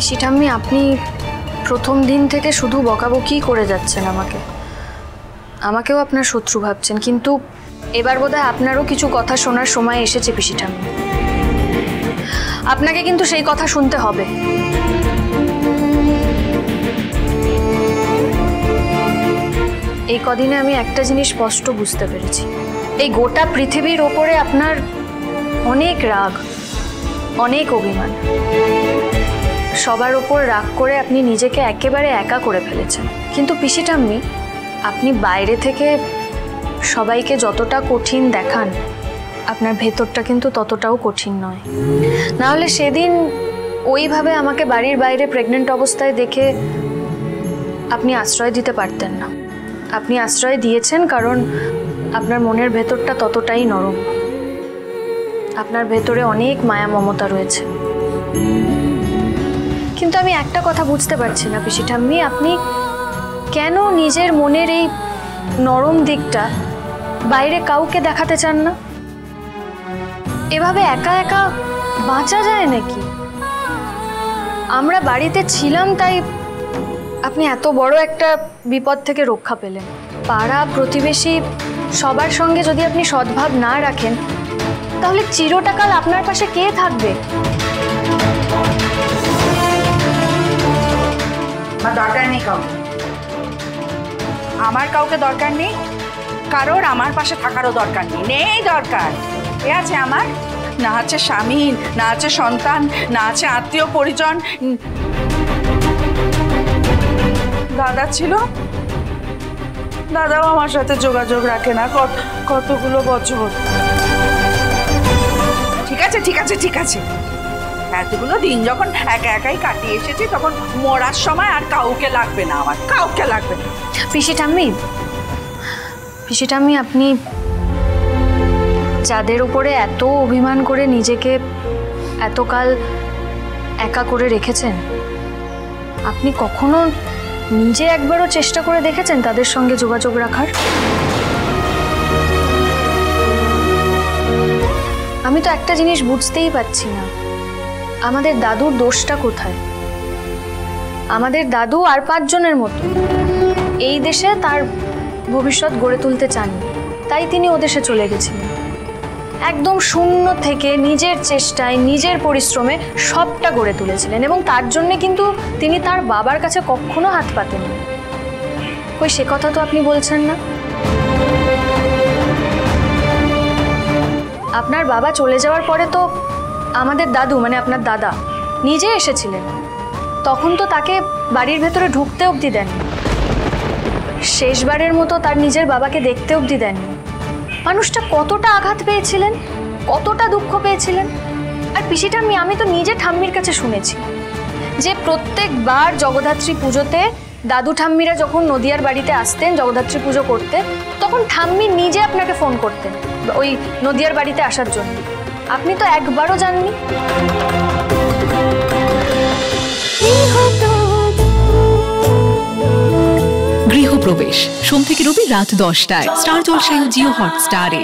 পিসি ঠাম্মি, আপনি প্রথম দিন থেকে শুধু বকাবকি করে যাচ্ছেন আমাকেও আপনার শত্রু ভাবছেন, কিন্তু এবার বোধহয় আপনারও কিছু কথা শোনার সময় এসেছে পিসি ঠাম্মি। আপনাকে কিন্তু সেই কথা শুনতে হবে। এই কদিনে আমি একটা জিনিস স্পষ্ট বুঝতে পেরেছি, এই গোটা পৃথিবীর ওপরে আপনার অনেক রাগ, অনেক অভিমান। সবার ওপর রাগ করে আপনি নিজেকে একেবারে একা করে ফেলেছেন। কিন্তু পিসি ঠাম্মি, আপনি বাইরে থেকে সবাইকে যতটা কঠিন দেখান, আপনার ভেতরটা কিন্তু ততটাও কঠিন নয়। নাহলে সেদিন ওইভাবে আমাকে বাড়ির বাইরে প্রেগনেন্ট অবস্থায় দেখে আপনি আশ্রয় দিতে পারতেন না। আপনি আশ্রয় দিয়েছেন কারণ আপনার মনের ভেতরটা ততটাই নরম। আপনার ভেতরে অনেক মায়া মমতা রয়েছে। কিন্তু আমি একটা কথা বুঝতে পারছি না পিসি ঠাম্মি, আপনি কেন নিজের মনের এই নরম দিকটা বাইরে কাউকে দেখাতে চান না? এভাবে একা একা বাঁচা যায় নাকি? আমরা বাড়িতে ছিলাম তাই আপনি এত বড় একটা বিপদ থেকে রক্ষা পেলেন। পাড়া প্রতিবেশী সবার সঙ্গে যদি আপনি সদ্ভাব না রাখেন, তাহলে চিরটাকাল আপনার পাশে কে থাকবে? দরকার নেই কাউকে, আমার কাউকে দরকার নেই, কারোর আমার পাশে থাকারও দরকার নেই। নেই দরকার। এ আছে আমার, না আছে স্বামী, না আছে সন্তান, না আছে আত্মীয় পরিজন। দাদা ছিল, দাদাও আমার সাথে যোগাযোগ রাখে না কতগুলো বছর। ঠিক আছে ঠিক আছে ঠিক আছে, এতগুলো দিন যখন একা একাই কাটিয়ে এসেছি, তখন মরার সময় আর কাউকে লাগবে না, আমার কাউকে লাগবে না। পিসি ঠাম্মি, আপনি যাদের উপরে এত অভিমান করে নিজেকে এতকাল একা করে রেখেছেন, আপনি কখনো নিজে একবারও চেষ্টা করে দেখেছেন তাদের সঙ্গে যোগাযোগ রাখার? আমি তো একটা জিনিস বুঝতেই পারছি না, আমাদের দাদুর দোষটা কোথায়? আমাদের দাদু আর 5 জনের মতো এই দেশে তার ভবিষ্যৎ গড়ে তুলতে চাননি, তাই তিনি ওদেশে চলে গেছিলেন। একদম শূন্য থেকে নিজের চেষ্টায়, নিজের পরিশ্রমে সবটা গড়ে তুলেছিলেন, এবং তার জন্যে কিন্তু তিনি তার বাবার কাছে কখনো হাত পাতেননি। কই সে কথা তো আপনি বলছেন না। আপনার বাবা চলে যাওয়ার পরে তো আমাদের দাদু, মানে আপনার দাদা, নিজে এসেছিলেন। তখন তো তাকে বাড়ির ভেতরে ঢুকতে অবধি দেননি, শেষবারের মতো তার নিজের বাবাকে দেখতে অবধি দেননি। মানুষটা কতটা আঘাত পেয়েছিলেন, কতটা দুঃখ পেয়েছিলেন। আর পিসি ঠাম্মি, আমি তো নিজে ঠাম্মির কাছে শুনেছি যে প্রত্যেকবার জগদ্ধাত্রী পুজোতে দাদু ঠাম্মিরা যখন নদিয়ার বাড়িতে আসতেন জগদ্ধাত্রী পুজো করতে, তখন ঠাম্মি নিজে আপনাকে ফোন করতেন ওই নদিয়ার বাড়িতে আসার জন্য। আপনি তো একবারও যাননি। গৃহপ্রবেশ সোম থেকে রবি রাত 10টায় স্টার জলসায় ও জিও হটস্টারে।